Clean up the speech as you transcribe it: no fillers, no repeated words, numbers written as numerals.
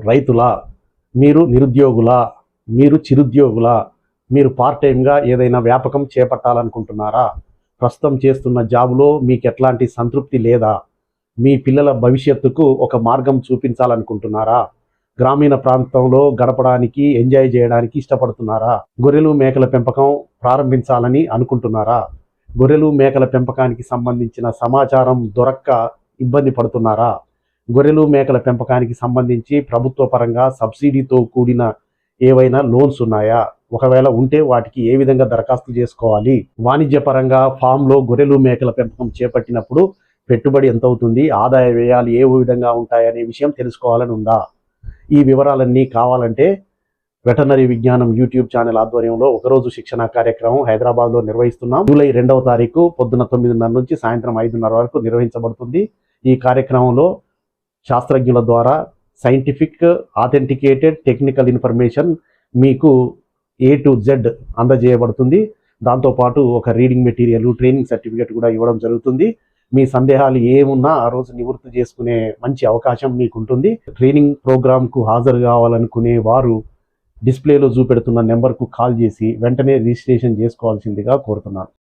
రైతులా, మీరు నిరుద్యోగులా, మీరు చిరుద్యోగులా, మీరు పార్ట్ టైంగా ఏదైనా వ్యాపకం చేపట్టాలనుకుంటున్నారా? ప్రస్తుతం చేస్తున్న జాబ్లో మీకు ఎట్లాంటి సంతృప్తి లేదా? మీ పిల్లల భవిష్యత్తుకు ఒక మార్గం చూపించాలనుకుంటున్నారా? గ్రామీణ ప్రాంతంలో గడపడానికి, ఎంజాయ్ చేయడానికి ఇష్టపడుతున్నారా? గొర్రెలు మేకల పెంపకం ప్రారంభించాలని అనుకుంటున్నారా? గొర్రెలు మేకల పెంపకానికి సంబంధించిన సమాచారం దొరక్క ఇబ్బంది పడుతున్నారా? గొర్రెలు మేకల పెంపకానికి సంబంధించి ప్రభుత్వ పరంగా సబ్సిడీతో కూడిన ఏవైనా లోన్స్ ఉన్నాయా? ఒకవేళ ఉంటే వాటికి ఏ విధంగా దరఖాస్తు చేసుకోవాలి? వాణిజ్యపరంగా ఫామ్లో గొర్రెలు మేకల పెంపకం చేపట్టినప్పుడు పెట్టుబడి ఎంత అవుతుంది? ఆదాయ వ్యయాలు ఏ విధంగా ఉంటాయనే విషయం తెలుసుకోవాలని ఉందా? ఈ వివరాలన్నీ కావాలంటే వెటర్నరీ విజ్ఞానం యూట్యూబ్ ఛానల్ ఆధ్వర్యంలో ఒకరోజు శిక్షణ కార్యక్రమం హైదరాబాద్లో నిర్వహిస్తున్నాం. జూలై 2వ తారీఖు పొద్దున 9:30 నుంచి సాయంత్రం 5:30 వరకు నిర్వహించబడుతుంది. ఈ కార్యక్రమంలో శాస్త్రజ్ఞుల ద్వారా సైంటిఫిక్ ఆథెంటికేటెడ్ టెక్నికల్ ఇన్ఫర్మేషన్ మీకు A to Z అందజేయబడుతుంది. దాంతోపాటు ఒక రీడింగ్ మెటీరియల్, ట్రైనింగ్ సర్టిఫికేట్ కూడా ఇవ్వడం జరుగుతుంది. మీ సందేహాలు ఏమున్నా ఆ రోజు నివృత్తి చేసుకునే మంచి అవకాశం మీకు ఉంటుంది. ట్రైనింగ్ ప్రోగ్రామ్కు హాజరు కావాలనుకునే వారు డిస్ప్లేలో చూపెడుతున్న నెంబర్కు కాల్ చేసి వెంటనే రిజిస్ట్రేషన్ చేసుకోవాల్సిందిగా కోరుతున్నాను.